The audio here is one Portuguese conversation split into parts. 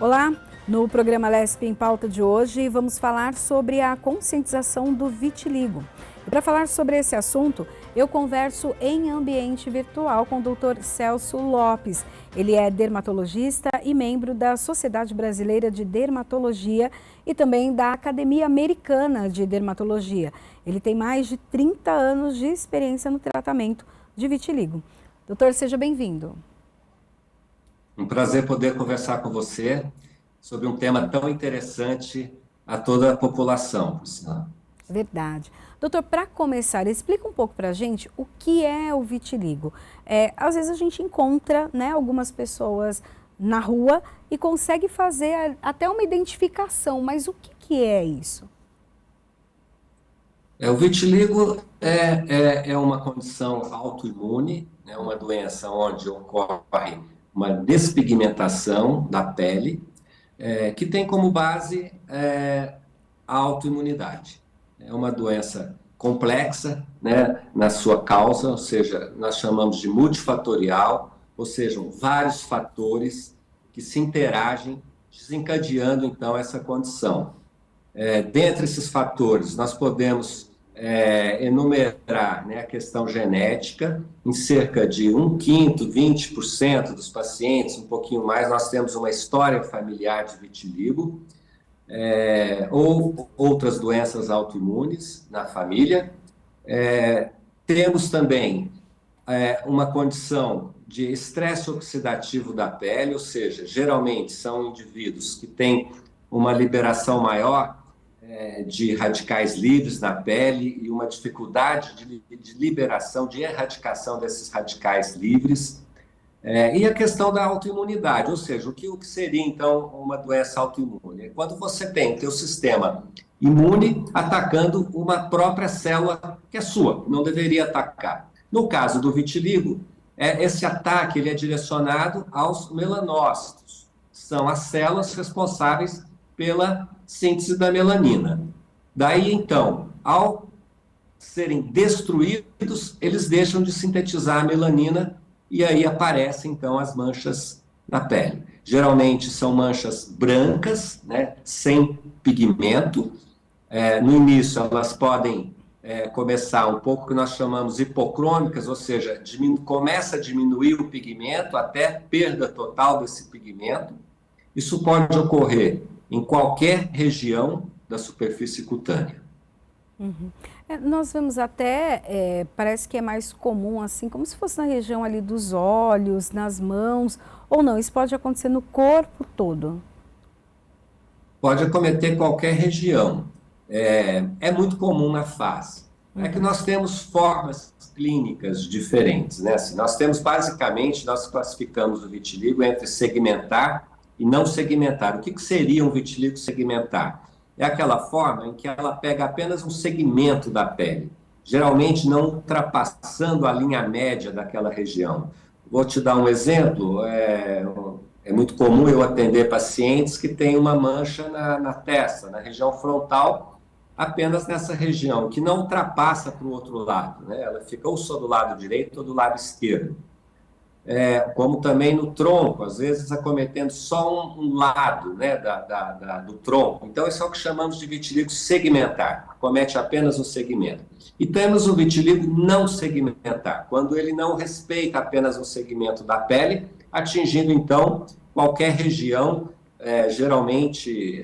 Olá, no programa LESP em Pauta de hoje vamos falar sobre a conscientização do vitiligo. E para falar sobre esse assunto, eu converso em ambiente virtual com o Dr. Celso Lopes. Ele é dermatologista e membro da Sociedade Brasileira de Dermatologia e também da Academia Americana de Dermatologia. Ele tem mais de 30 anos de experiência no tratamento de vitiligo. Doutor, seja bem-vindo. Um prazer poder conversar com você sobre um tema tão interessante a toda a população, por sinal. Verdade. Doutor, para começar, explica um pouco para a gente o que é o vitiligo. Às vezes a gente encontra, né, algumas pessoas na rua e consegue fazer até uma identificação, mas o que é isso? O vitiligo é uma condição autoimune, é uma doença onde ocorre uma despigmentação da pele, que tem como base a autoimunidade. É uma doença complexa, né, na sua causa, ou seja, nós chamamos de multifatorial, ou seja, vários fatores que se interagem, desencadeando então essa condição. Dentre esses fatores, nós podemos enumerar, né, a questão genética. Em cerca de 1/5, 20% dos pacientes, um pouquinho mais, nós temos uma história familiar de vitiligo, ou outras doenças autoimunes na família. Temos também uma condição de estresse oxidativo da pele, ou seja, geralmente são indivíduos que têm uma liberação maior de radicais livres na pele e uma dificuldade de liberação, de erradicação desses radicais livres. E a questão da autoimunidade, ou seja, o que seria então uma doença autoimune? É quando você tem o teu sistema imune atacando uma própria célula que é sua, não deveria atacar. No caso do vitiligo, esse ataque ele é direcionado aos melanócitos, são as células responsáveis pela síntese da melanina. Daí então, ao serem destruídos, eles deixam de sintetizar a melanina e aí aparecem então as manchas na pele. Geralmente são manchas brancas, né, sem pigmento. No início elas podem começar um pouco que nós chamamos hipocrômicas, ou seja, começa a diminuir o pigmento até perda total desse pigmento. Isso pode ocorrer em qualquer região da superfície cutânea. Uhum. Nós vemos até, parece que é mais comum, assim, como se fosse na região ali dos olhos, nas mãos, ou não, isso pode acontecer no corpo todo? Pode acometer qualquer região. É muito comum na face. É que nós temos formas clínicas diferentes, né? Assim, nós temos basicamente, nós classificamos o vitiligo entre segmentar e não segmentar. O que seria um vitiligo segmentar? É aquela forma em que ela pega apenas um segmento da pele, geralmente não ultrapassando a linha média daquela região. Vou te dar um exemplo. É muito comum eu atender pacientes que têm uma mancha na testa, na região frontal, apenas nessa região, que não ultrapassa para o outro lado, né? Ela fica ou só do lado direito ou do lado esquerdo. Como também no tronco, às vezes acometendo só um lado, né, do tronco. Então, isso é o que chamamos de vitiligo segmentar, acomete apenas um segmento. E temos o vitiligo não segmentar, quando ele não respeita apenas um segmento da pele, atingindo, então, qualquer região, geralmente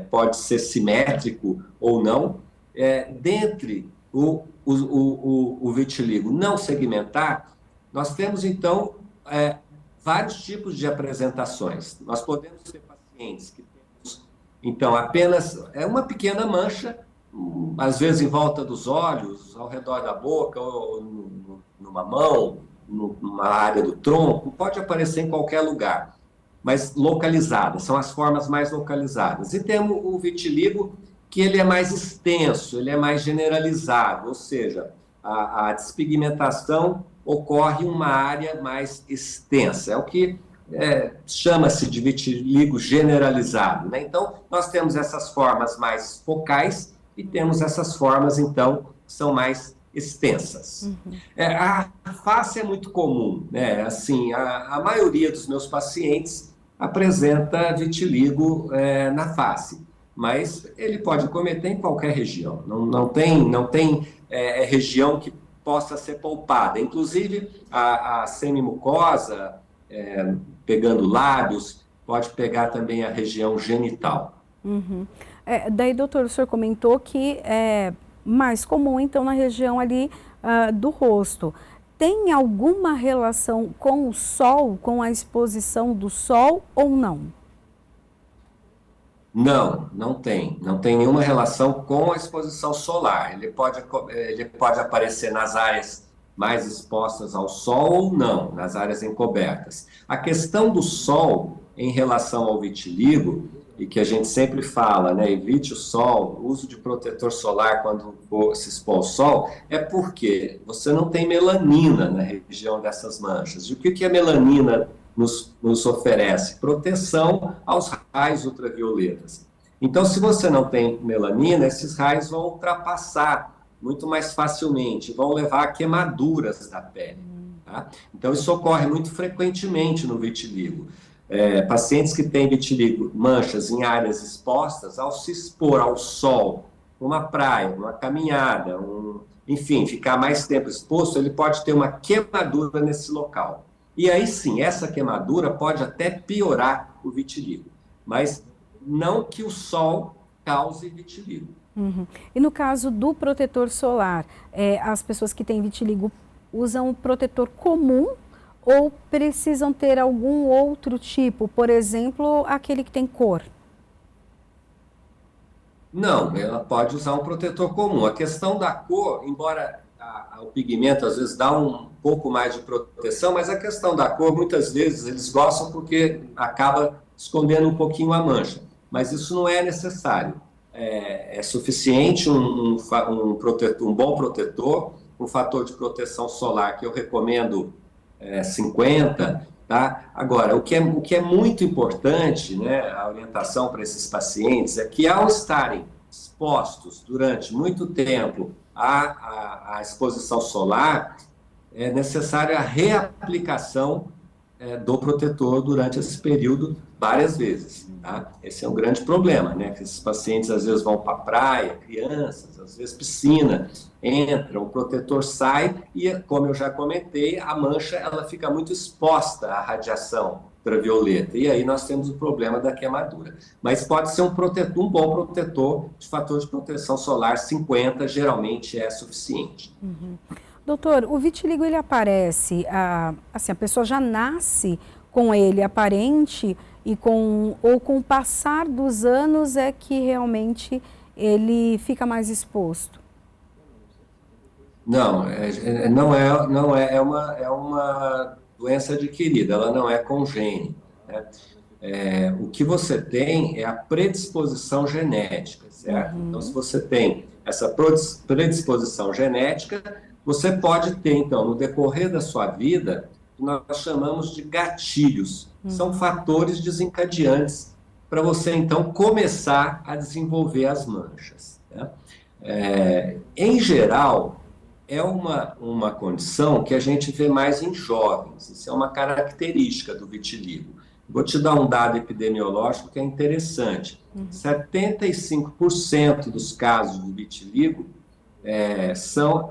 pode ser simétrico ou não. Dentre o vitiligo não segmentar, nós temos, então, vários tipos de apresentações. Nós podemos ter pacientes que temos, então, apenas uma pequena mancha, às vezes em volta dos olhos, ao redor da boca, ou numa mão, numa área do tronco, pode aparecer em qualquer lugar, mas localizada, são as formas mais localizadas. E temos o vitiligo, que ele é mais extenso, ele é mais generalizado, ou seja, a despigmentação ocorre em uma área mais extensa. É o que chama-se de vitiligo generalizado, né? Então, nós temos essas formas mais focais e temos essas formas, então, que são mais extensas. A face é muito comum, né? Assim, a maioria dos meus pacientes apresenta vitiligo na face. Mas ele pode cometer em qualquer região. Não tem região que possa ser poupada. Inclusive, a semimucosa, pegando lábios, pode pegar também a região genital. Uhum. Daí, doutor, o senhor comentou que é mais comum, então, na região ali do rosto. Tem alguma relação com o sol, com a exposição do sol ou não? Não, não tem. Não tem nenhuma relação com a exposição solar. Ele pode aparecer nas áreas mais expostas ao sol ou não, nas áreas encobertas. A questão do sol em relação ao vitiligo, e que a gente sempre fala, né, evite o sol, uso de protetor solar quando for se expor ao sol, é porque você não tem melanina na região dessas manchas. E o que a melanina nos oferece? Proteção aos raios ultravioletas. Então, se você não tem melanina, esses raios vão ultrapassar muito mais facilmente, vão levar a queimaduras da pele. Tá? Então, isso ocorre muito frequentemente no vitiligo. Pacientes que têm vitiligo, manchas em áreas expostas, ao se expor ao sol, numa praia, numa caminhada, enfim, ficar mais tempo exposto, ele pode ter uma queimadura nesse local. E aí sim, essa queimadura pode até piorar o vitiligo, mas não que o sol cause vitiligo. Uhum. E no caso do protetor solar, as pessoas que têm vitiligo usam o protetor comum ou precisam ter algum outro tipo, por exemplo, aquele que tem cor? Não, ela pode usar um protetor comum. A questão da cor, embora o pigmento às vezes dá um pouco mais de proteção, mas a questão da cor, muitas vezes eles gostam porque acaba escondendo um pouquinho a mancha. Mas isso não é necessário. É suficiente um bom protetor, um fator de proteção solar que eu recomendo 50, tá? Agora, o que é muito importante, né, a orientação para esses pacientes é que ao estarem expostos durante muito tempo à exposição solar, é necessária a reaplicação do protetor durante esse período várias vezes, tá? Esse é um grande problema, né? Que esses pacientes às vezes vão para a praia, crianças, às vezes piscina, entra, o protetor sai e, como eu já comentei, a mancha ela fica muito exposta à radiação ultravioleta e aí nós temos o problema da queimadura. Mas pode ser um bom protetor de fator de proteção solar 50, geralmente é suficiente. Uhum. Doutor, o vitiligo ele aparece, assim, a pessoa já nasce com ele aparente ou com o passar dos anos é que realmente ele fica mais exposto? Não, é uma doença adquirida, ela não é congênita, né? O que você tem é a predisposição genética, certo? Então, se você tem essa predisposição genética, você pode ter, então, no decorrer da sua vida, que nós chamamos de gatilhos. São fatores desencadeantes para você, então, começar a desenvolver as manchas, né? Em geral, é uma condição que a gente vê mais em jovens. Isso é uma característica do vitiligo. Vou te dar um dado epidemiológico que é interessante. 75% dos casos de vitiligo são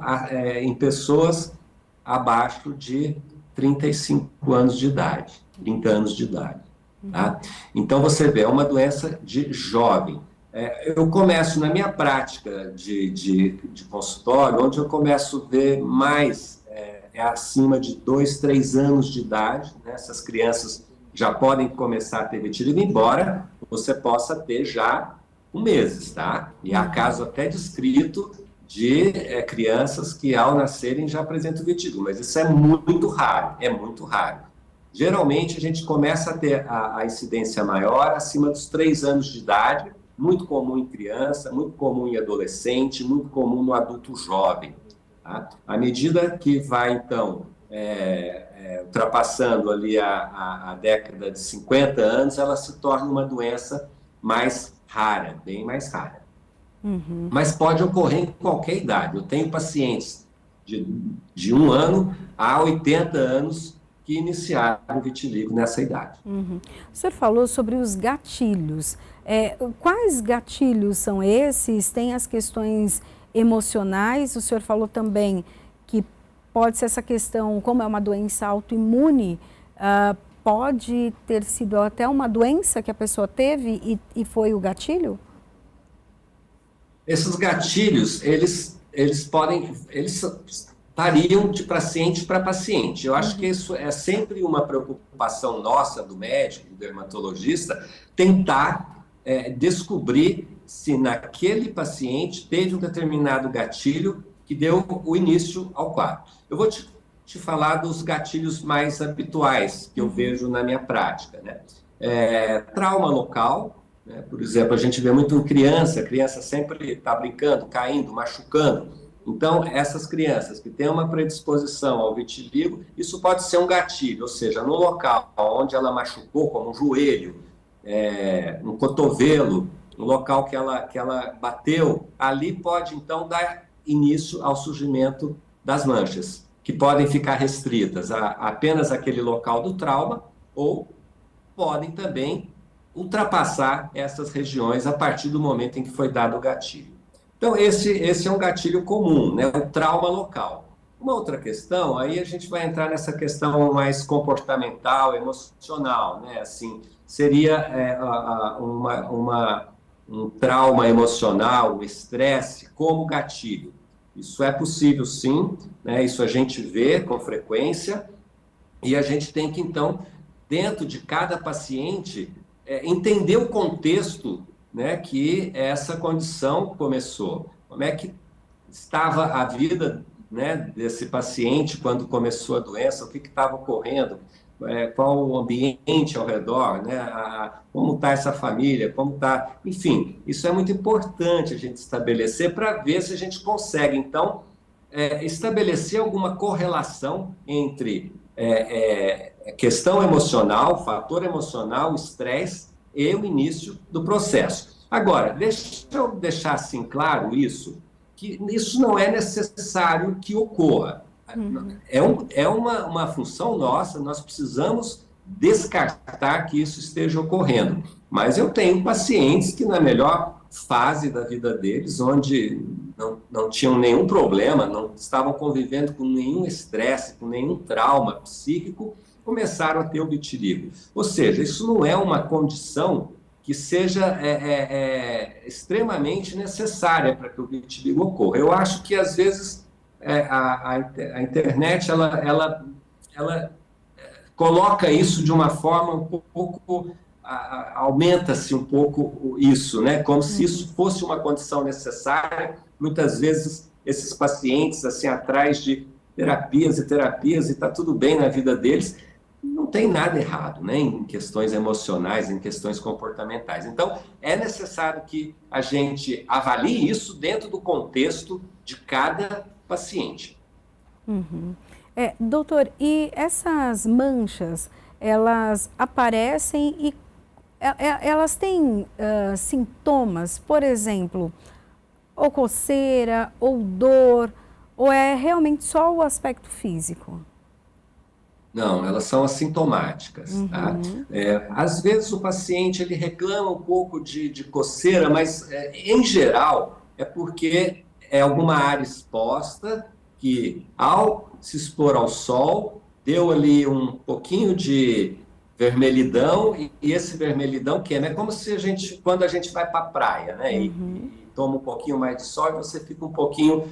em pessoas abaixo de 35 anos de idade, 30 anos de idade. Tá? Então, você vê, é uma doença de jovem. Eu começo na minha prática de consultório, onde eu começo a ver mais acima de 2, 3 anos de idade, né? Essas crianças já podem começar a ter vitiligo, embora você possa ter já com meses, tá? E há caso até descrito de crianças que ao nascerem já apresentam vitiligo, mas isso é muito raro, é muito raro. Geralmente a gente começa a ter a incidência maior acima dos 3 anos de idade, muito comum em criança, muito comum em adolescente, muito comum no adulto jovem. Tá? À medida que vai, então, ultrapassando ali a década de 50 anos, ela se torna uma doença mais rara, bem mais rara. Mas pode ocorrer em qualquer idade. Eu tenho pacientes de 1 ano a 80 anos que iniciaram o vitiligo nessa idade. Uhum. O senhor falou sobre os gatilhos. Quais gatilhos são esses? Tem as questões emocionais. O senhor falou também que pode ser essa questão, como é uma doença autoimune, pode ter sido até uma doença que a pessoa teve e foi o gatilho? Esses gatilhos, eles variam de paciente para paciente. Eu acho que isso é sempre uma preocupação nossa, do médico, do dermatologista, tentar descobrir se naquele paciente teve um determinado gatilho que deu o início ao quadro. Eu vou te falar dos gatilhos mais habituais que eu vejo na minha prática, né? Trauma local, né? Por exemplo, a gente vê muito em criança, a criança sempre está brincando, caindo, machucando. Então, essas crianças que têm uma predisposição ao vitiligo, isso pode ser um gatilho, ou seja, no local onde ela machucou, como um joelho, no cotovelo, no local que ela bateu, ali pode então dar início ao surgimento das manchas, que podem ficar restritas a apenas aquele local do trauma, ou podem também ultrapassar essas regiões a partir do momento em que foi dado o gatilho. Então, esse é um gatilho comum, né? O trauma local. Uma outra questão, aí a gente vai entrar nessa questão mais comportamental, emocional, né? Assim, seria um trauma emocional, um estresse como gatilho. Isso é possível, sim, né? Isso a gente vê com frequência e a gente tem que, então, dentro de cada paciente, entender o contexto, né, que essa condição começou. Como é que estava a vida, né, desse paciente quando começou a doença, o que estava ocorrendo, qual o ambiente ao redor, né, como está essa família, como está... Enfim, isso é muito importante a gente estabelecer para ver se a gente consegue, então, estabelecer alguma correlação entre questão emocional, fator emocional, estresse e o início do processo. Agora, deixa eu deixar assim claro que isso não é necessário que ocorra. É uma função nossa, nós precisamos descartar que isso esteja ocorrendo. Mas eu tenho pacientes que na melhor fase da vida deles, onde não tinham nenhum problema, não estavam convivendo com nenhum estresse, com nenhum trauma psíquico, começaram a ter o vitiligo. Ou seja, isso não é uma condição que seja extremamente necessária para que o vitiligo ocorra. Eu acho que, às vezes, a internet ela coloca isso de uma forma um pouco... aumenta-se um pouco isso, né? Como se isso fosse uma condição necessária. Muitas vezes, esses pacientes, assim, atrás de terapias e está tudo bem na vida deles, não tem nada errado, né, em questões emocionais, em questões comportamentais. Então, é necessário que a gente avalie isso dentro do contexto de cada paciente. Doutor, e essas manchas, elas aparecem e elas têm sintomas, por exemplo, ou coceira, ou dor, ou é realmente só o aspecto físico? Não, elas são assintomáticas, tá? Às vezes o paciente ele reclama um pouco de coceira, mas em geral é porque é alguma área exposta que, ao se expor ao sol, deu ali um pouquinho de vermelhidão, e esse vermelhidão é como se quando a gente vai para a praia, né? E toma um pouquinho mais de sol e você fica um pouquinho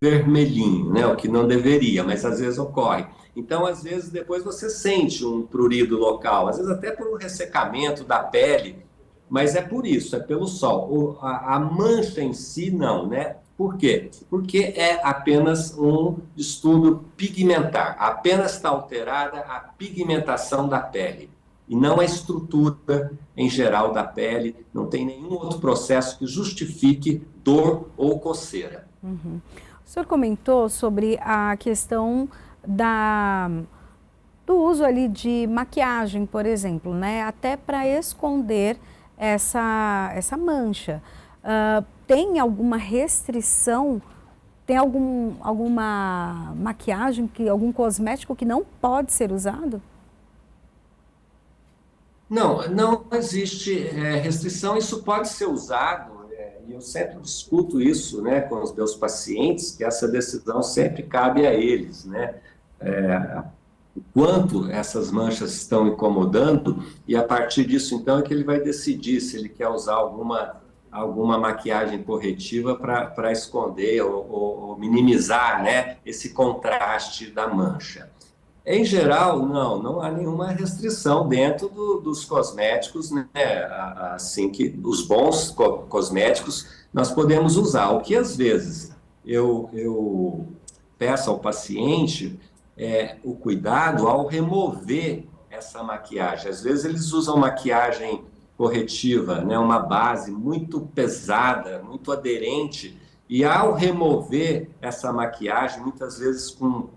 vermelhinho, né? O que não deveria, mas às vezes ocorre. Então, às vezes, depois você sente um prurido local, às vezes até por um ressecamento da pele, mas é por isso, é pelo sol. A mancha em si, não, né? Por quê? Porque é apenas um distúrbio pigmentar, apenas está alterada a pigmentação da pele, e não a estrutura em geral da pele, não tem nenhum outro processo que justifique dor ou coceira. O senhor comentou sobre a questão do uso ali de maquiagem, por exemplo, né? Até para esconder essa mancha. Tem alguma restrição Tem alguma maquiagem, algum cosmético que não pode ser usado? Não, não existe restrição, isso pode ser usado, e eu sempre discuto isso, né, com os meus pacientes, que essa decisão sempre cabe a eles, né, o quanto essas manchas estão incomodando, e a partir disso, então, é que ele vai decidir se ele quer usar alguma maquiagem corretiva para esconder ou minimizar, né, esse contraste da mancha. Em geral, não há nenhuma restrição dentro dos cosméticos, né? Assim que os bons cosméticos nós podemos usar. O que às vezes eu peço ao paciente o cuidado ao remover essa maquiagem. Às vezes eles usam maquiagem corretiva, né? Uma base muito pesada, muito aderente, e ao remover essa maquiagem, muitas vezes com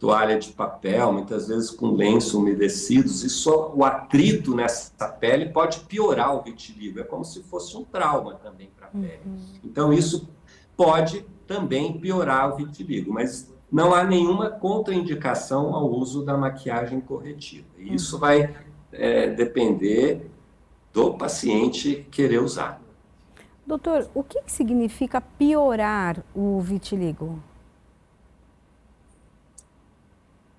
toalha de papel, muitas vezes com lenço umedecidos, e só o atrito nessa pele pode piorar o vitiligo. É como se fosse um trauma também para a pele. Então, isso pode também piorar o vitiligo, mas não há nenhuma contraindicação ao uso da maquiagem corretiva. E isso vai depender do paciente querer usar. Doutor, o que significa piorar o vitiligo?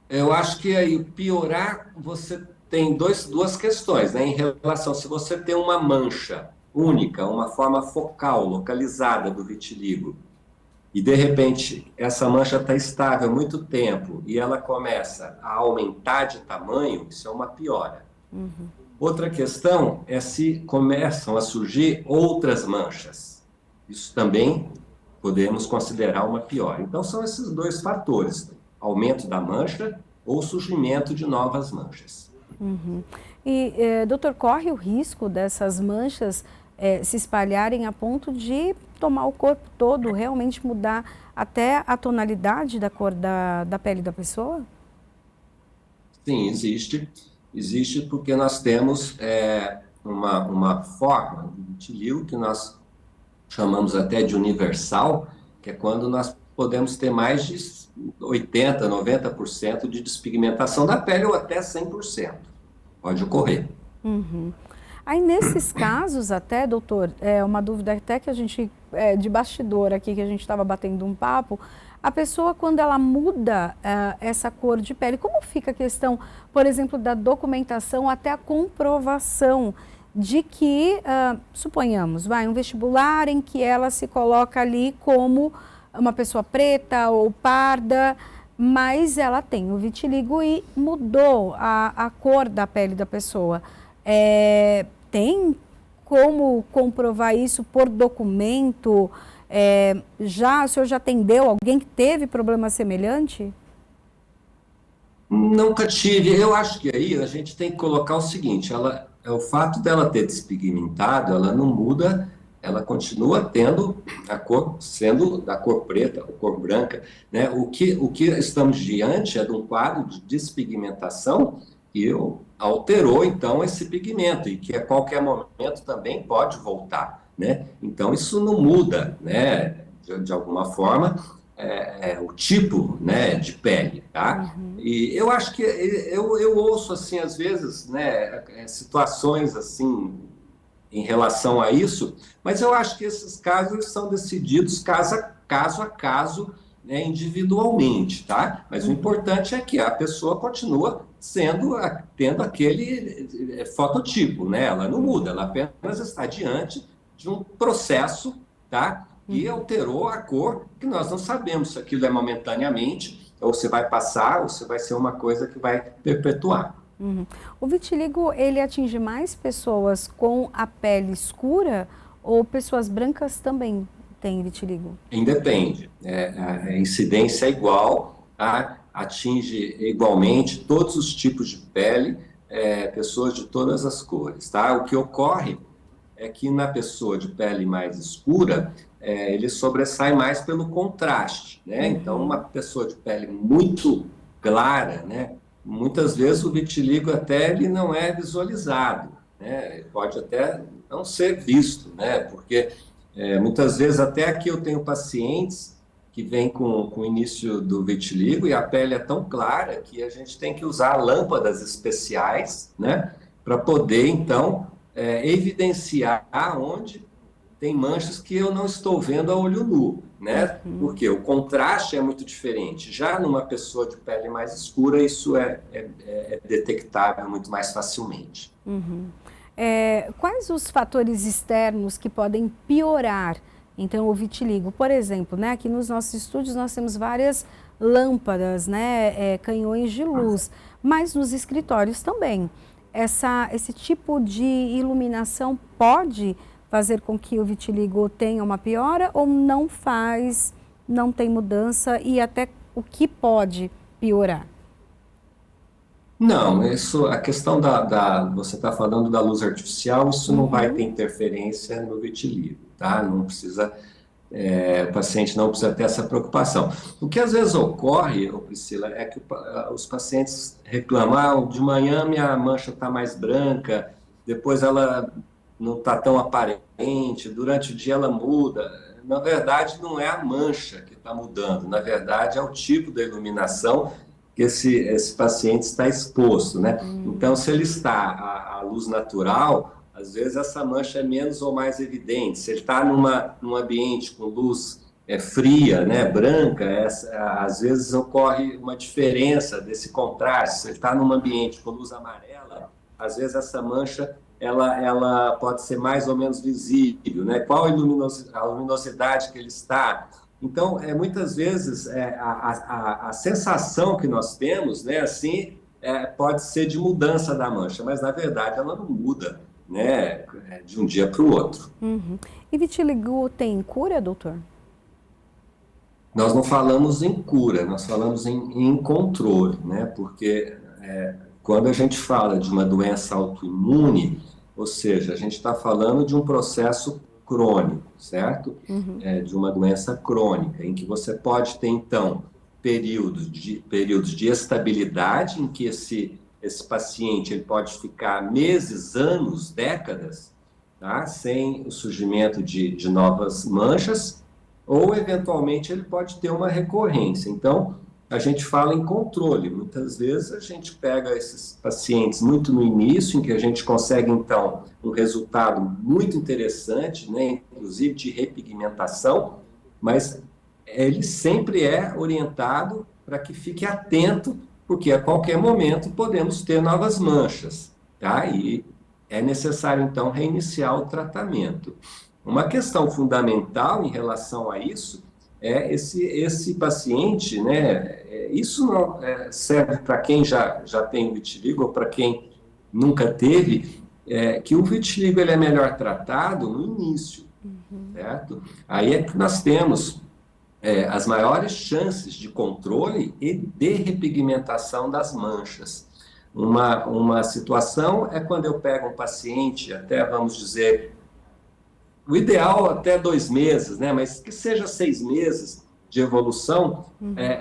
Eu acho que aí piorar, você tem duas questões, né? Em relação, se você tem uma mancha única, uma forma focal, localizada do vitiligo, e de repente essa mancha está estável há muito tempo e ela começa a aumentar de tamanho, isso é uma piora. Outra questão é se começam a surgir outras manchas. Isso também podemos considerar uma piora. Então, são esses dois fatores: aumento da mancha ou surgimento de novas manchas. E, doutor, corre o risco dessas manchas se espalharem a ponto de tomar o corpo todo, realmente mudar até a tonalidade da cor da pele da pessoa? Sim, existe. Existe porque nós temos uma forma de vitiligo que nós chamamos até de universal, que é quando nós podemos ter mais de 80%, 90% de despigmentação da pele ou até 100%. Pode ocorrer. Aí, nesses casos até, doutor, uma dúvida até que a gente, de bastidor aqui, que a gente estava batendo um papo, a pessoa, quando ela muda essa cor de pele, como fica a questão, por exemplo, da documentação até a comprovação de que, suponhamos, um vestibular em que ela se coloca ali como uma pessoa preta ou parda, mas ela tem o vitiligo e mudou a cor da pele da pessoa. Tem como comprovar isso por documento? O senhor já atendeu alguém que teve problema semelhante? Nunca tive. Eu acho que aí a gente tem que colocar o seguinte: o fato dela ter despigmentado, ela não muda, ela continua tendo a cor, sendo da cor preta, ou cor branca, né? O que estamos diante é de um quadro de despigmentação que alterou, então, esse pigmento, e que a qualquer momento também pode voltar, né? Então, isso não muda, né? De alguma forma, o tipo, né, de pele, tá? E eu acho que eu ouço, assim, às vezes, né, situações, assim, em relação a isso, mas eu acho que esses casos são decididos caso a caso, né, individualmente, tá? Mas o importante é que a pessoa continua tendo aquele fototipo, né? Ela não muda, ela apenas está diante de um processo, tá? Que alterou a cor, que nós não sabemos se aquilo é momentaneamente, ou se vai passar, ou se vai ser uma coisa que vai perpetuar. O vitiligo, ele atinge mais pessoas com a pele escura ou pessoas brancas também têm vitiligo? Independe. A incidência é igual, tá? Atinge igualmente todos os tipos de pele, pessoas de todas as cores, tá? O que ocorre é que na pessoa de pele mais escura, ele sobressai mais pelo contraste, né? Então, uma pessoa de pele muito clara, né? Muitas vezes o vitiligo até ele não é visualizado, né? Ele pode até não ser visto, né? Porque Muitas vezes, até aqui eu tenho pacientes que vêm com o início do vitiligo e a pele é tão clara que a gente tem que usar lâmpadas especiais, né, para poder, então, evidenciar onde tem manchas que eu não estou vendo a olho nu, né? Uhum. Porque o contraste é muito diferente. Já numa pessoa de pele mais escura, isso é detectável muito mais facilmente. Uhum. Quais os fatores externos que podem piorar, então, o vitiligo? Por exemplo, né, aqui nos nossos estúdios nós temos várias lâmpadas, né, canhões de luz, mas nos escritórios também. Esse tipo de iluminação pode fazer com que o vitiligo tenha uma piora ou não faz, não tem mudança e até o que pode piorar? Não, isso, a questão você está falando da luz artificial, isso não vai ter Uhum. interferência no vitiligo, tá? Não precisa, o paciente não precisa ter essa preocupação. O que às vezes ocorre, ô Priscila, é que os pacientes reclamam, de manhã minha mancha está mais branca, depois ela não está tão aparente, durante o dia ela muda. Na verdade, não é a mancha que está mudando, na verdade é o tipo da iluminação que esse paciente está exposto, né? Então, se ele está à luz natural, às vezes essa mancha é menos ou mais evidente. Se ele está num ambiente com luz fria, né, branca, às vezes ocorre uma diferença desse contraste. Se ele está num ambiente com luz amarela, às vezes essa mancha ela pode ser mais ou menos visível, né? Qual a luminosidade que ele está? Então, muitas vezes, a sensação que nós temos, né, assim, pode ser de mudança da mancha, mas na verdade ela não muda, né, de um dia para o outro. Uhum. E vitiligo tem cura, doutor? Nós não falamos em cura, nós falamos em controle, né, porque quando a gente fala de uma doença autoimune, ou seja, a gente está falando de um processo crônico, certo? Uhum. De uma doença crônica, em que você pode ter, então, períodos de estabilidade, em que esse paciente ele pode ficar meses, anos, décadas, tá? Sem o surgimento de novas manchas, ou, eventualmente, ele pode ter uma recorrência. Então, a gente fala em controle. Muitas vezes a gente pega esses pacientes muito no início, em que a gente consegue, então, um resultado muito interessante, né, inclusive de repigmentação, mas ele sempre é orientado para que fique atento, porque a qualquer momento podemos ter novas manchas, tá? E é necessário, então, reiniciar o tratamento. Uma questão fundamental em relação a isso é esse paciente, né? Isso não serve para quem já tem vitiligo ou para quem nunca teve, que o vitiligo ele é melhor tratado no início, certo? Aí é que nós temos as maiores chances de controle e de repigmentação das manchas. Uma situação é quando eu pego um paciente, até vamos dizer, o ideal até 2 meses, né? Mas que seja 6 meses de evolução,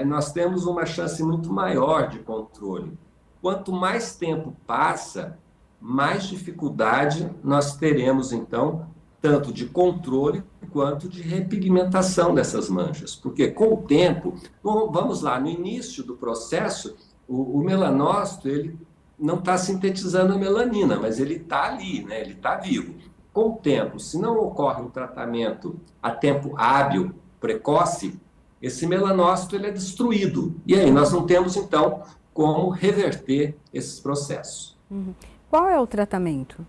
nós temos uma chance muito maior de controle. Quanto mais tempo passa, mais dificuldade nós teremos, então, tanto de controle quanto de repigmentação dessas manchas. Porque com o tempo, vamos lá, no início do processo, o melanócito, ele não está sintetizando a melanina, mas ele está ali, né? Ele está vivo. Com o tempo, se não ocorre um tratamento a tempo hábil, precoce, esse melanócito ele é destruído. E aí nós não temos, então, como reverter esses processos. Uhum. Qual é o tratamento?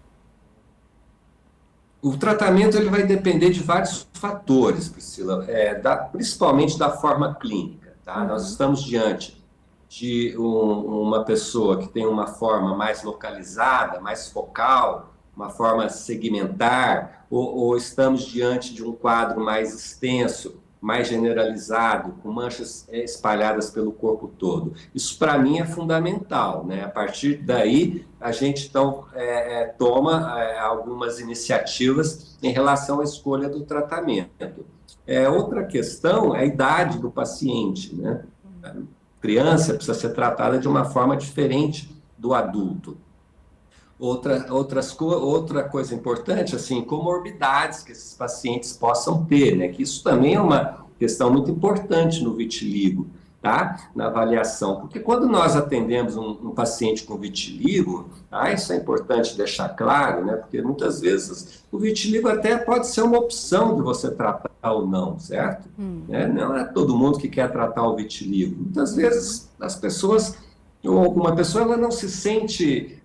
O tratamento ele vai depender de vários fatores, Priscila, principalmente da forma clínica. Tá? Nós Uhum. estamos diante de uma pessoa que tem uma forma mais localizada, mais focal, uma forma segmentar, ou estamos diante de um quadro mais extenso, mais generalizado, com manchas espalhadas pelo corpo todo. Isso, para mim, é fundamental, né? A partir daí, a gente, então, toma algumas iniciativas em relação à escolha do tratamento. Outra questão é a idade do paciente, né? A criança precisa ser tratada de uma forma diferente do adulto. Outra coisa importante, assim, comorbidades que esses pacientes possam ter, né? Que isso também é uma questão muito importante no vitiligo, tá? Na avaliação. Porque quando nós atendemos um paciente com vitiligo, isso é importante deixar claro, né? Porque muitas vezes o vitiligo até pode ser uma opção de você tratar ou não, certo? Né? Não é todo mundo que quer tratar o vitiligo. Muitas vezes as pessoas, ou alguma pessoa, ela não se sente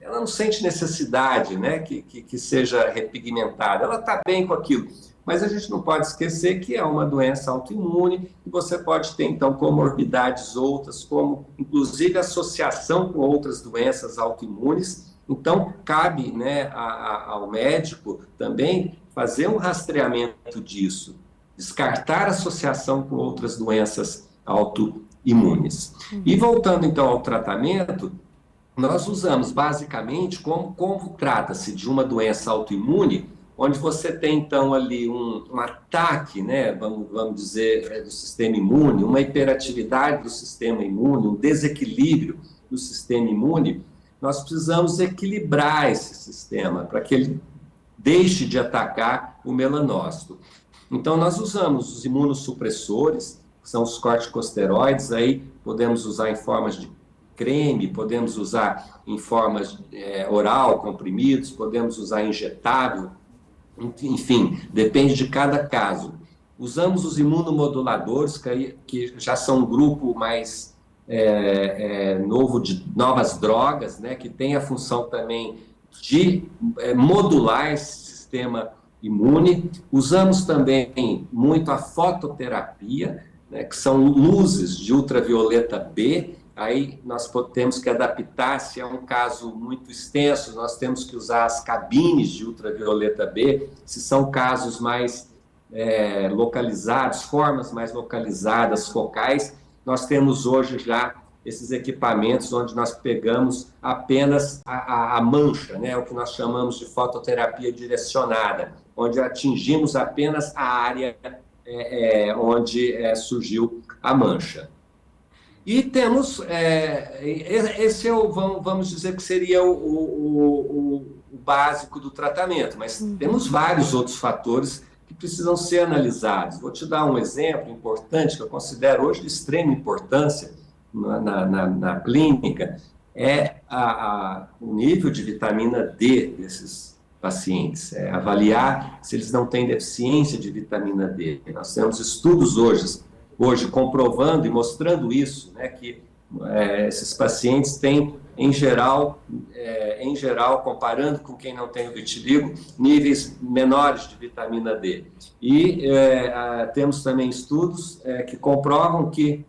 ela não sente necessidade, né, que seja repigmentada, ela está bem com aquilo, mas a gente não pode esquecer que é uma doença autoimune e você pode ter, então, comorbidades outras, como, inclusive, associação com outras doenças autoimunes. Então, cabe, né, ao médico também fazer um rastreamento disso, descartar associação com outras doenças autoimunes. E voltando, então, ao tratamento, nós usamos basicamente como trata-se de uma doença autoimune, onde você tem então ali um ataque, né, vamos dizer, do sistema imune, uma hiperatividade do sistema imune, um desequilíbrio do sistema imune. Nós precisamos equilibrar esse sistema para que ele deixe de atacar o melanócito. Então, nós usamos os imunossupressores, que são os corticosteroides, aí podemos usar em formas de creme, podemos usar em formas oral, comprimidos, podemos usar injetável, enfim, depende de cada caso. Usamos os imunomoduladores, que já são um grupo mais novo de novas drogas, né, que tem a função também de modular esse sistema imune. Usamos também muito a fototerapia, né, que são luzes de ultravioleta B. Aí nós temos que adaptar, se é um caso muito extenso, nós temos que usar as cabines de ultravioleta B, se são casos mais localizados, formas mais localizadas, focais, nós temos hoje já esses equipamentos onde nós pegamos apenas a mancha, né, o que nós chamamos de fototerapia direcionada, onde atingimos apenas a área onde surgiu a mancha. E temos, esse vamos dizer que seria o básico do tratamento, mas temos vários outros fatores que precisam ser analisados. Vou te dar um exemplo importante, que eu considero hoje de extrema importância na clínica, o nível de vitamina D desses pacientes, avaliar se eles não têm deficiência de vitamina D. Nós temos estudos hoje comprovando e mostrando isso, né, que esses pacientes têm, em geral, comparando com quem não tem o vitiligo, níveis menores de vitamina D. E temos também estudos que comprovam que,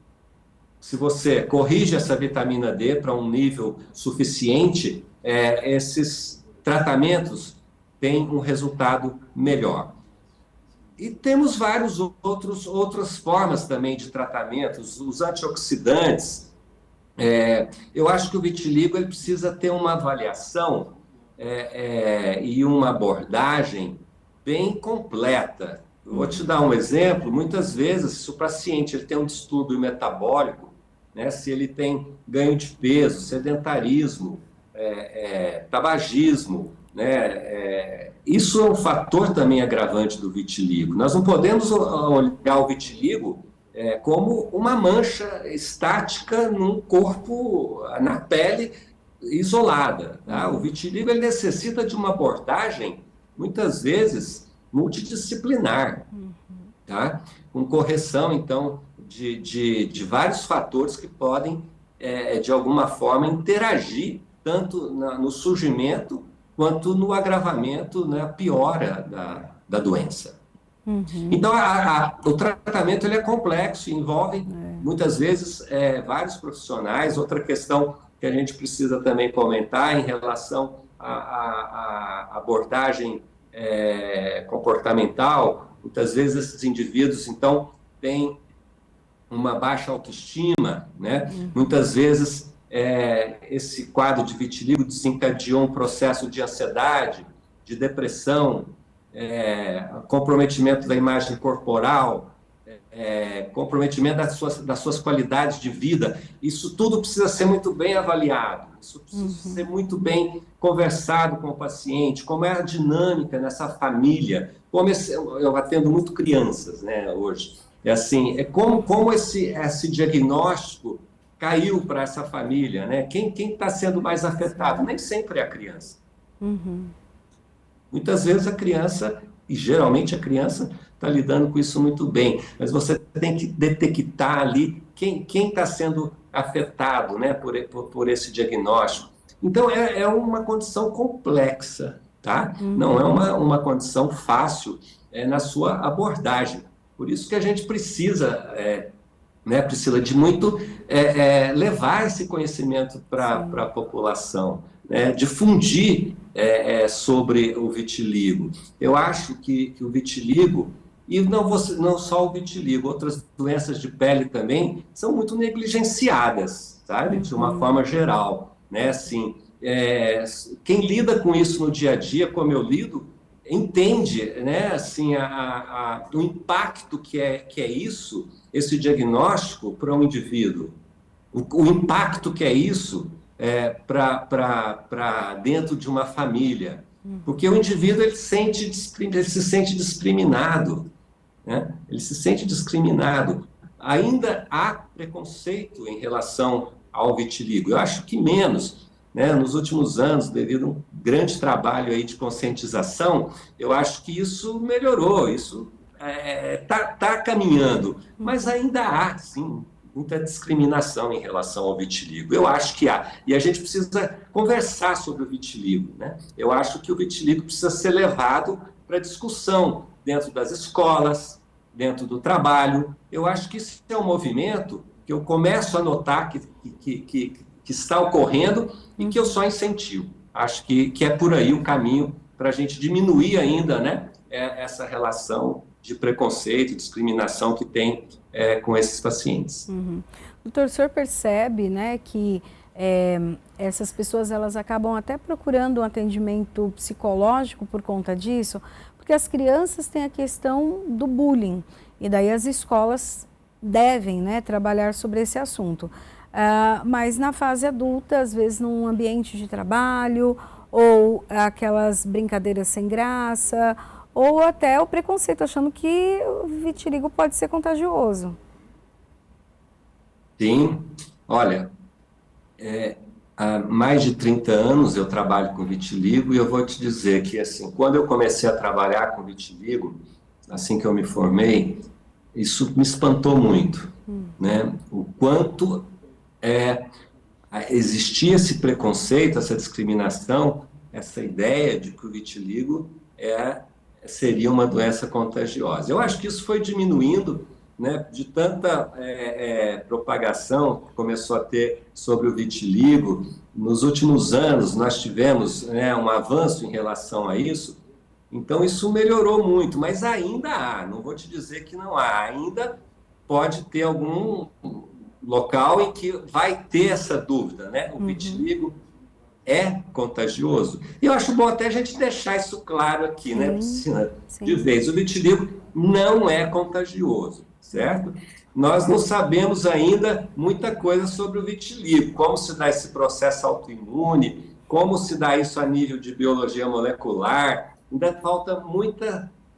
se você corrige essa vitamina D para um nível suficiente, esses tratamentos têm um resultado melhor. E temos outras formas também de tratamentos, os antioxidantes. Eu acho que o vitiligo ele precisa ter uma avaliação e uma abordagem bem completa. Eu vou te dar um exemplo. Muitas vezes, se o paciente ele tem um distúrbio metabólico, né, se ele tem ganho de peso, sedentarismo, tabagismo, né, isso é um fator também agravante do vitiligo. Nós não podemos olhar o vitiligo como uma mancha estática num corpo, na pele, isolada. Tá? O vitiligo ele necessita de uma abordagem, muitas vezes, multidisciplinar, tá? Com correção, então, de vários fatores que podem, de alguma forma, interagir tanto no surgimento quanto no agravamento, na piora da doença. Então, o tratamento ele é complexo, envolve, muitas vezes, vários profissionais. Outra questão que a gente precisa também comentar em relação à abordagem comportamental, muitas vezes esses indivíduos, então, têm uma baixa autoestima, né? Muitas vezes esse quadro de vitiligo desencadeou um processo de ansiedade, de depressão, comprometimento da imagem corporal, comprometimento das suas qualidades de vida. Isso tudo precisa ser muito bem avaliado, isso precisa ser muito bem conversado com o paciente, como é a dinâmica nessa família, eu atendo muito crianças, né, hoje. É assim, como esse diagnóstico caiu para essa família, né? Quem está sendo mais afetado? Nem sempre é a criança. Muitas vezes a criança, e geralmente a criança, está lidando com isso muito bem, mas você tem que detectar ali quem está sendo afetado, né, por esse diagnóstico. Então, é uma condição complexa, tá? Não é uma condição fácil na sua abordagem. Por isso que a gente precisa, né, Priscila, de muito levar esse conhecimento para a população, né, difundir sobre o vitiligo. Eu acho que o vitiligo, e não só o vitiligo, outras doenças de pele também, são muito negligenciadas, sabe, de uma forma geral, né, assim, quem lida com isso no dia a dia, como eu lido, entende, né, assim, o impacto que é isso, esse diagnóstico para um indivíduo, o impacto que é isso para dentro de uma família, porque o indivíduo ele se sente discriminado, né? Ele se sente discriminado. Ainda há preconceito em relação ao vitiligo. Eu acho que menos, né? Nos últimos anos, devido a um grande trabalho aí de conscientização, eu acho que isso melhorou, isso tá caminhando, mas ainda há, sim, muita discriminação em relação ao vitiligo. Eu acho que há. E a gente precisa conversar sobre o vitiligo, né? Eu acho que o vitiligo precisa ser levado para discussão dentro das escolas, dentro do trabalho. Eu acho que isso é um movimento que eu começo a notar que está ocorrendo e que eu só incentivo. Acho que é por aí o caminho para a gente diminuir ainda, né, essa relação de preconceito, discriminação que tem com esses pacientes. Doutor, o senhor percebe, né, que essas pessoas elas acabam até procurando um atendimento psicológico por conta disso, porque as crianças têm a questão do bullying e daí as escolas devem, né, trabalhar sobre esse assunto. Mas na fase adulta, às vezes num ambiente de trabalho ou aquelas brincadeiras sem graça, ou até o preconceito, achando que o vitiligo pode ser contagioso. Sim, olha, há mais de 30 anos eu trabalho com vitiligo e eu vou te dizer que, assim, quando eu comecei a trabalhar com vitiligo, assim que eu me formei, isso me espantou muito, né? O quanto existia esse preconceito, essa discriminação, essa ideia de que o vitiligo seria uma doença contagiosa. Eu acho que isso foi diminuindo, né, de tanta propagação que começou a ter sobre o vitiligo. Nos últimos anos, nós tivemos, né, um avanço em relação a isso, então isso melhorou muito, mas ainda há, não vou te dizer que não há, ainda pode ter algum local em que vai ter essa dúvida, né? O vitiligo é contagioso. E eu acho bom até a gente deixar isso claro aqui, né, Priscila? De vez, o vitiligo não é contagioso, certo? Nós não sabemos ainda muita coisa sobre o vitiligo, como se dá esse processo autoimune, como se dá isso a nível de biologia molecular. Ainda falta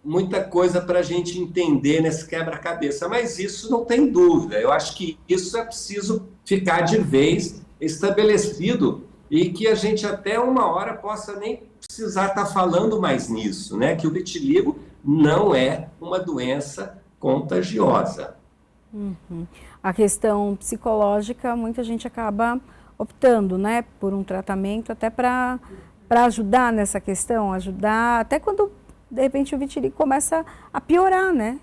muita coisa para a gente entender nesse quebra-cabeça, mas isso não tem dúvida. Eu acho que isso é preciso ficar de vez estabelecido e que a gente até uma hora possa nem precisar estar falando mais nisso, né? Que o vitiligo não é uma doença contagiosa. A questão psicológica, muita gente acaba optando, né, por um tratamento até para ajudar nessa questão, ajudar até quando de repente o vitiligo começa a piorar, né?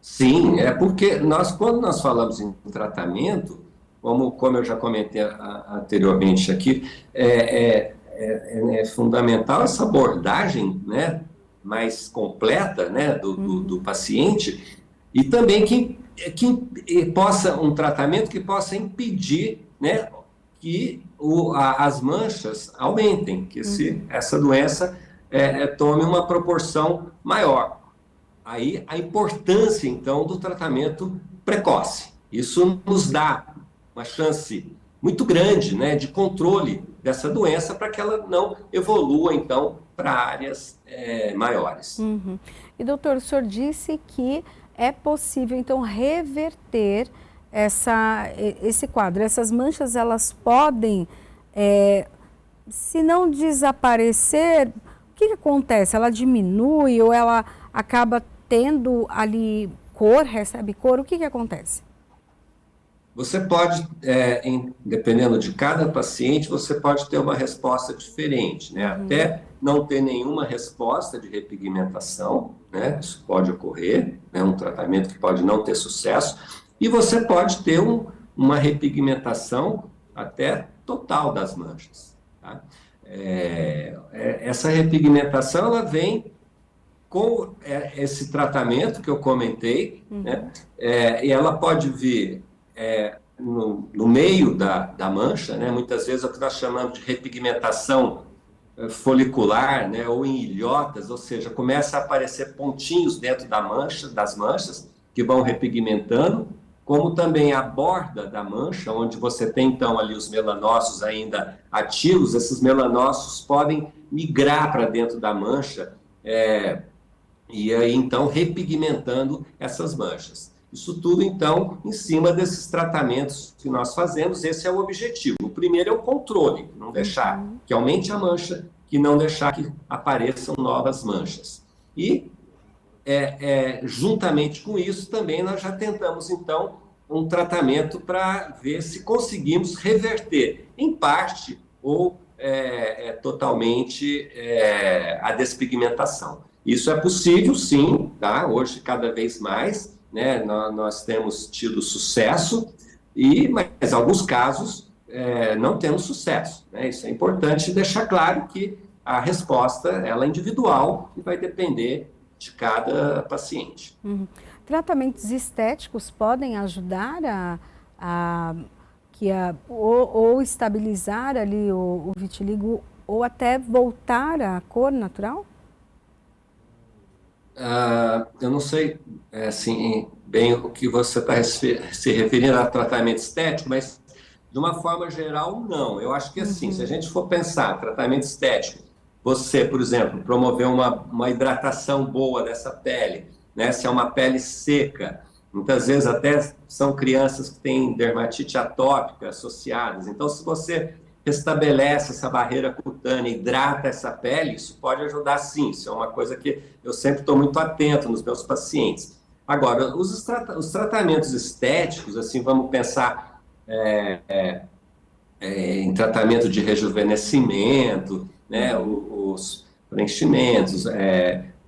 Sim, é porque quando nós falamos em tratamento, como eu já comentei anteriormente aqui, é fundamental essa abordagem, né, mais completa, né, do paciente, e também que possa um tratamento que possa impedir, né, que as manchas aumentem, que essa doença tome uma proporção maior. aí a importância, então, do tratamento precoce. Isso nos dá uma chance muito grande, né, de controle dessa doença para que ela não evolua, então, para áreas maiores. Uhum. E, doutor, o senhor disse que é possível, então, reverter esse quadro. Essas manchas, elas podem, se não desaparecer, o que acontece? Ela diminui ou ela acaba tendo ali cor, recebe cor? O que acontece? Você pode, dependendo de cada paciente, você pode ter uma resposta diferente, né? Até não ter nenhuma resposta de repigmentação, né? Isso pode ocorrer, né? Um tratamento que pode não ter sucesso, e você pode ter uma repigmentação até total das manchas, tá? Essa repigmentação, ela vem com esse tratamento que eu comentei, né? E ela pode vir no meio da mancha, né? Muitas vezes é o que nós chamamos de repigmentação folicular, né? Ou em ilhotas, ou seja, começa a aparecer pontinhos dentro das manchas, que vão repigmentando, como também a borda da mancha, onde você tem então ali os melanócitos ainda ativos, esses melanócitos podem migrar para dentro da mancha, e aí então repigmentando essas manchas. Isso tudo então em cima desses tratamentos que nós fazemos, esse é o objetivo. O primeiro é o controle, não deixar que aumente a mancha, que não deixar que apareçam novas manchas. E juntamente com isso também nós já tentamos então um tratamento para ver se conseguimos reverter em parte ou totalmente a despigmentação. Isso é possível, sim, tá? Hoje cada vez mais, né? Nós temos tido sucesso, mas em alguns casos não temos sucesso, né? Isso é importante deixar claro que a resposta ela é individual e vai depender de cada paciente. Tratamentos estéticos podem ajudar ou estabilizar ali o vitiligo ou até voltar à cor natural? Eu não sei assim, bem o que você está se referindo a tratamento estético, mas de uma forma geral, não. Eu acho que assim, se a gente for pensar tratamento estético, você, por exemplo, promover uma hidratação boa dessa pele, né? Se é uma pele seca, muitas vezes até são crianças que têm dermatite atópica associadas. Então, se você restabelece essa barreira cutânea, hidrata essa pele, isso pode ajudar sim. Isso é uma coisa que eu sempre estou muito atento nos meus pacientes. Agora, os tratamentos estéticos, assim, vamos pensar em tratamento de rejuvenescimento, né, os preenchimentos,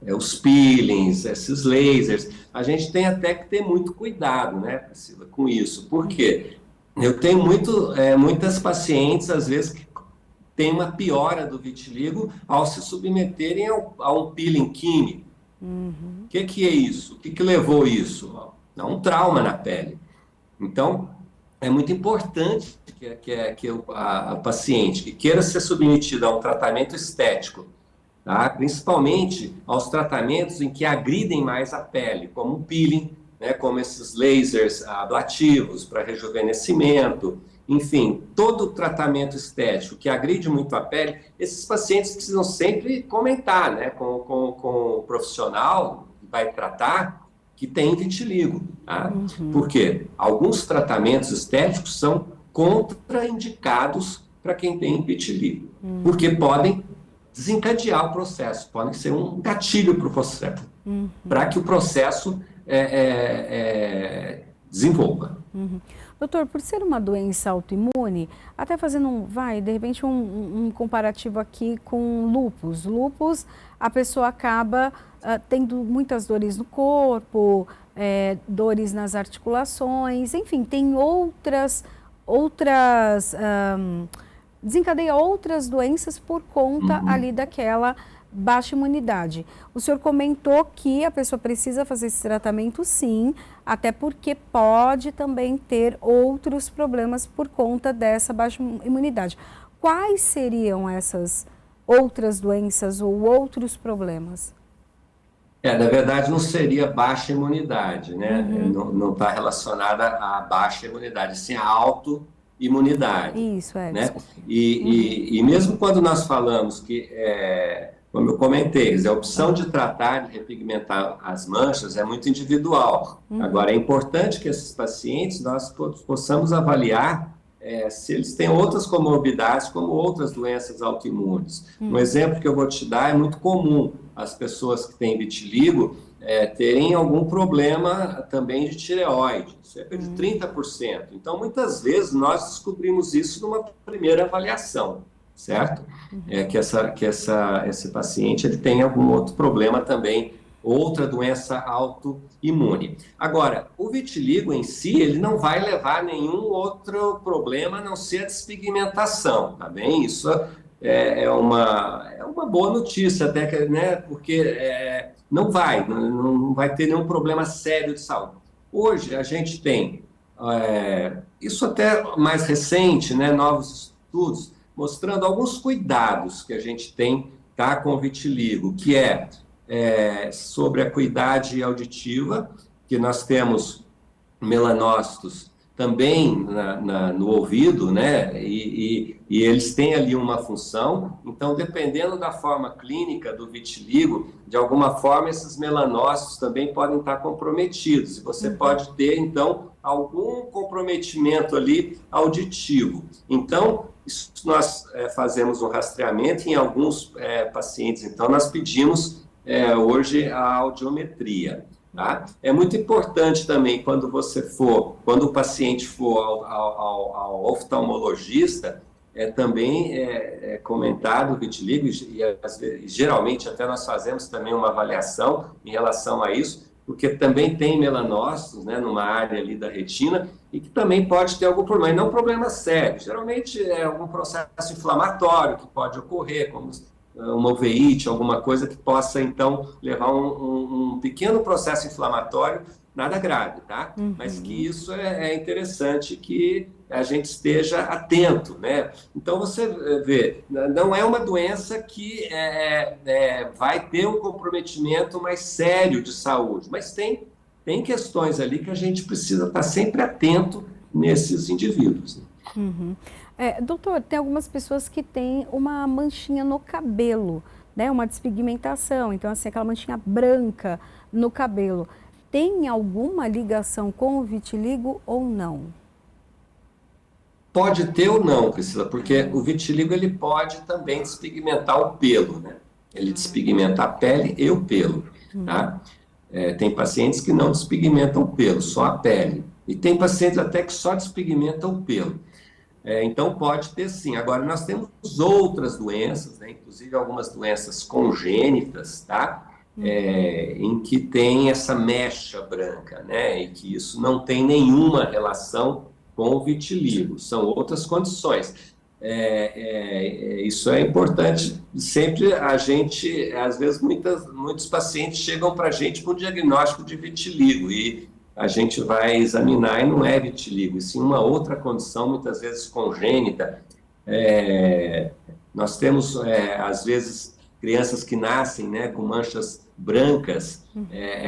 os peelings, esses lasers, a gente tem até que ter muito cuidado, né, Priscila, com isso. Por quê? Eu tenho muitas pacientes, às vezes, que têm uma piora do vitiligo ao se submeterem a um peeling químico. O que é isso? O que levou isso? A um trauma na pele. Então, é muito importante que a paciente que queira ser submetida a um tratamento estético, tá? Principalmente aos tratamentos em que agridem mais a pele, como o peeling, né? Como esses lasers ablativos para rejuvenescimento, enfim, todo tratamento estético que agride muito a pele, esses pacientes precisam sempre comentar, né? Com o profissional que vai tratar, que tem vitiligo, tá? Porque alguns tratamentos estéticos são contraindicados para quem tem vitiligo, porque podem desencadear o processo, podem ser um gatilho para o processo, para que o processo desenvolva. Doutor, por ser uma doença autoimune, até fazendo de repente um comparativo aqui com lúpus. Lúpus, a pessoa acaba tendo muitas dores no corpo, dores nas articulações, enfim, tem desencadeia outras doenças por conta ali daquela baixa imunidade. O senhor comentou que a pessoa precisa fazer esse tratamento sim, até porque pode também ter outros problemas por conta dessa baixa imunidade. Quais seriam essas outras doenças ou outros problemas? Na verdade, não seria baixa imunidade, né? Uhum. Não está relacionada à baixa imunidade, sim à autoimunidade, Isso, né? desculpe. Uhum. E mesmo quando nós falamos que, como eu comentei, quer dizer, a opção Ah, de tratar de repigmentar as manchas é muito individual. uhum. Agora, é importante que esses pacientes nós possamos avaliar se eles têm outras comorbidades, como outras doenças autoimunes. Um Uhum. exemplo que eu vou te dar é muito comum as pessoas que têm vitiligo terem algum problema também de tireoide, cerca de Uhum. 30%. Então, muitas vezes, nós descobrimos isso numa primeira avaliação, certo? Uhum. Esse paciente ele tem algum outro problema também, outra doença autoimune. Agora, o vitiligo em si, ele não vai levar a nenhum outro problema a não ser a despigmentação, tá bem? Isso é uma boa notícia, até que, né? Porque não vai ter nenhum problema sério de saúde. Hoje a gente tem isso até mais recente, né? Novos estudos mostrando alguns cuidados que a gente tem tá, com o vitiligo, que sobre a acuidade auditiva, que nós temos melanócitos também no ouvido, né? E eles têm ali uma função. Então, dependendo da forma clínica do vitiligo, de alguma forma esses melanócitos também podem estar comprometidos. E você Uhum. pode ter, então, algum comprometimento ali auditivo. Então, isso nós fazemos um rastreamento em alguns pacientes. Então, nós pedimos hoje a audiometria. Tá? É muito importante também quando o paciente for ao oftalmologista, também comentado o vitiligo, geralmente até nós fazemos também uma avaliação em relação a isso, porque também tem melanócitos, né, numa área ali da retina, e que também pode ter algum problema, e não problema sério, geralmente é algum processo inflamatório que pode ocorrer, como uma uveíte, alguma coisa que possa, então, levar um pequeno processo inflamatório, nada grave, tá? Mas que Uhum. isso é interessante que a gente esteja atento, né? Então, você vê, não é uma doença que vai ter um comprometimento mais sério de saúde, mas tem questões ali que a gente precisa estar sempre atento nesses indivíduos. Uhum. Doutor, tem algumas pessoas que têm uma manchinha no cabelo, né? Uma despigmentação, então assim, aquela manchinha branca no cabelo. Tem alguma ligação com o vitiligo ou não? Pode ter ou não, Priscila, porque o vitiligo ele pode também despigmentar o pelo, né? Ele despigmenta a pele e o pelo, Uhum. tá? Tem pacientes que não despigmentam o pelo, só a pele. E tem pacientes até que só despigmentam o pelo. Então pode ter sim. Agora nós temos outras doenças, né? Inclusive algumas doenças congênitas, tá? Uhum. Em que tem essa mecha branca, né? E que isso não tem nenhuma relação com o vitiligo, são outras condições. Isso é importante. Sempre a gente, às vezes, muitos pacientes chegam para a gente com diagnóstico de vitiligo e a gente vai examinar e não é vitiligo, e sim uma outra condição, muitas vezes congênita. É, Nós temos, às vezes, crianças que nascem, né, com manchas brancas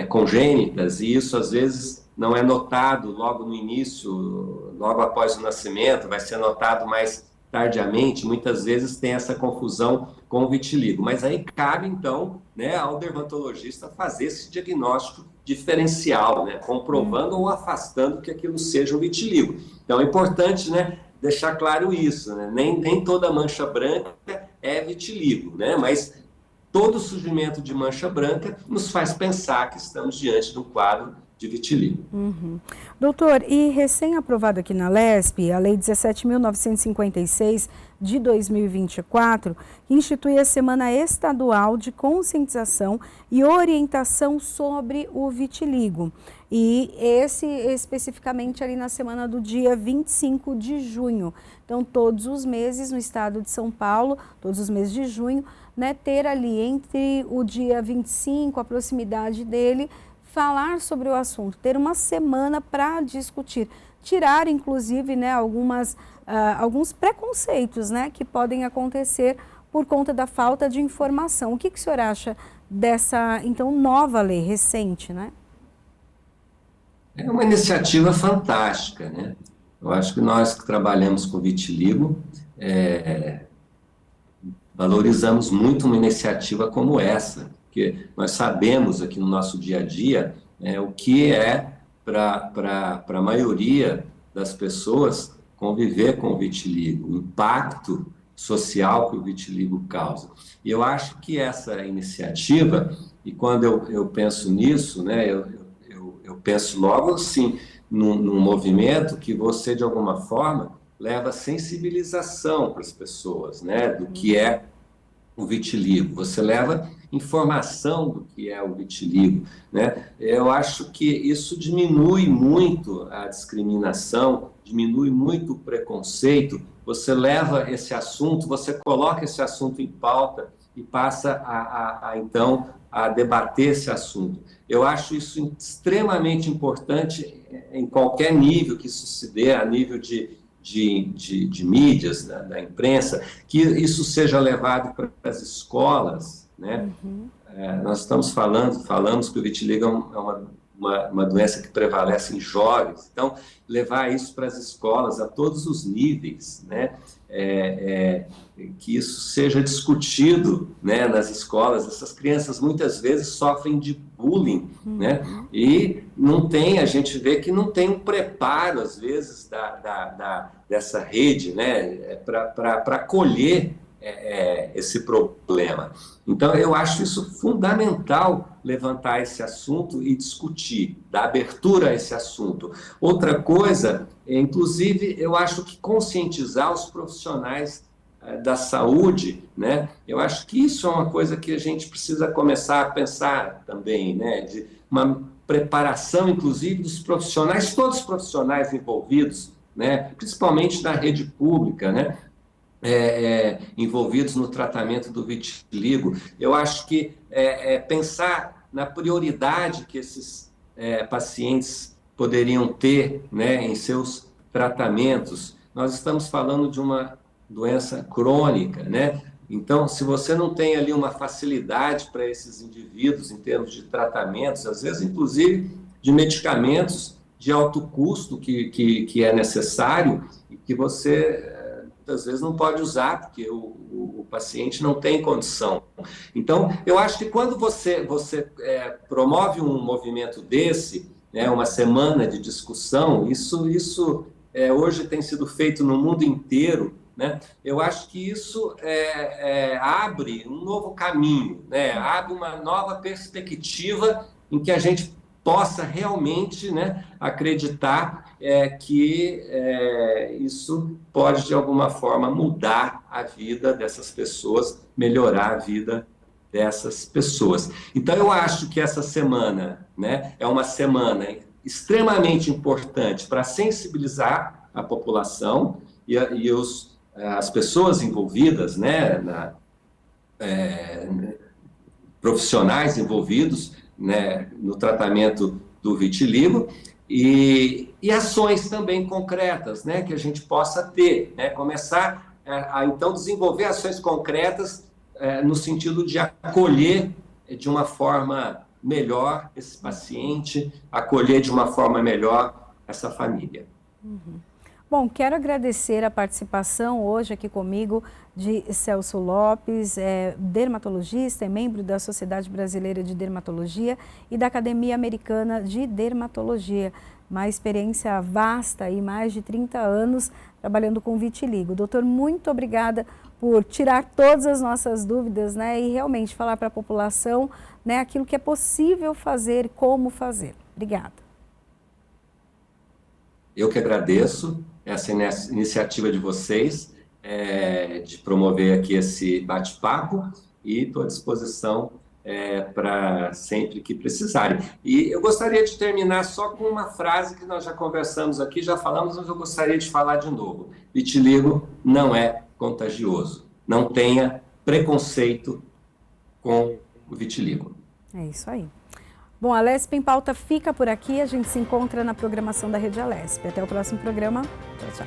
congênitas, e isso, às vezes, não é notado logo no início, logo após o nascimento, vai ser notado mais tardiamente, muitas vezes tem essa confusão com o vitiligo. Mas aí cabe, então, né, ao dermatologista fazer esse diagnóstico diferencial, né, comprovando ou afastando que aquilo seja um vitiligo. Então é importante, né, deixar claro isso, né? Nem toda mancha branca é vitiligo, né? Mas todo surgimento de mancha branca nos faz pensar que estamos diante de um quadro de vitiligo. Uhum. Doutor, e recém-aprovado aqui na LESP, a Lei 17.956 de 2024, que institui a Semana Estadual de Conscientização e Orientação sobre o Vitiligo. E esse especificamente ali na semana do dia 25 de junho. Então, todos os meses no estado de São Paulo, todos os meses de junho, né, ter ali entre o dia 25, a proximidade dele, falar sobre o assunto, ter uma semana para discutir, tirar inclusive, né, alguns preconceitos, né, que podem acontecer por conta da falta de informação. O que o senhor acha dessa, então, nova lei, recente, né? É uma iniciativa fantástica, né? Eu acho que nós que trabalhamos com vitiligo, valorizamos muito uma iniciativa como essa, porque nós sabemos aqui no nosso dia a dia o que é para a maioria das pessoas conviver com o vitiligo, o impacto social que o vitiligo causa. E eu acho que essa iniciativa, e quando eu penso nisso, né, eu penso logo assim, num movimento que você, de alguma forma, leva sensibilização para as pessoas, né, do que é o vitiligo, você leva informação do que é o vitiligo, né? Eu acho que isso diminui muito a discriminação, diminui muito o preconceito. Você leva esse assunto, você coloca esse assunto em pauta e passa então a debater esse assunto. Eu acho isso extremamente importante em qualquer nível que isso se dê, a nível de mídias, da imprensa, que isso seja levado para as escolas, né? Nós falamos que o vitiligo é uma doença que prevalece em jovens, então, levar isso para as escolas a todos os níveis, né? Que isso seja discutido, né, nas escolas. Essas crianças muitas vezes sofrem de bullying, né? E não tem, a gente vê que não tem um preparo, às vezes, dessa rede, né, para acolher esse problema. Então, eu acho isso fundamental, levantar esse assunto e discutir, dar abertura a esse assunto. Outra coisa, inclusive, eu acho que conscientizar os profissionais da saúde, né? Eu acho que isso é uma coisa que a gente precisa começar a pensar também, né? De uma preparação, inclusive, dos profissionais, todos os profissionais envolvidos, né? Principalmente na rede pública, né? Envolvidos no tratamento do vitiligo. Eu acho que pensar na prioridade que esses pacientes poderiam ter, né, em seus tratamentos. Nós estamos falando de uma doença crônica, né? Então, se você não tem ali uma facilidade para esses indivíduos em termos de tratamentos, às vezes, inclusive, de medicamentos de alto custo que é necessário e que você muitas vezes não pode usar, porque o paciente não tem condição. Então, eu acho que quando você promove um movimento desse, né, uma semana de discussão, isso hoje tem sido feito no mundo inteiro, né? Eu acho que isso abre um novo caminho, né? Abre uma nova perspectiva em que a gente possa realmente, né, acreditar que isso pode, de alguma forma, mudar a vida dessas pessoas, melhorar a vida dessas pessoas. Então, eu acho que essa semana, né, é uma semana extremamente importante para sensibilizar a população e as pessoas envolvidas, né, profissionais envolvidos, né, no tratamento do vitiligo e ações também concretas, né, que a gente possa ter, né, começar então desenvolver ações concretas no sentido de acolher de uma forma melhor esse paciente, acolher de uma forma melhor essa família. Bom, quero agradecer a participação hoje aqui comigo de Celso Lopes, dermatologista, é membro da Sociedade Brasileira de Dermatologia e da Academia Americana de Dermatologia. Uma experiência vasta e mais de 30 anos trabalhando com vitiligo. Doutor, muito obrigada por tirar todas as nossas dúvidas, né, e realmente falar para a população, né, aquilo que é possível fazer, como fazer. Obrigada. Eu que agradeço essa iniciativa de vocês, de promover aqui esse bate-papo e estou à disposição para sempre que precisarem. E eu gostaria de terminar só com uma frase que nós já conversamos aqui, já falamos, mas eu gostaria de falar de novo. Vitiligo não é contagioso. Não tenha preconceito com o vitiligo. É isso aí. Bom, a Alesp em Pauta fica por aqui. A gente se encontra na programação da Rede Alesp. Até o próximo programa. Tchau, tchau.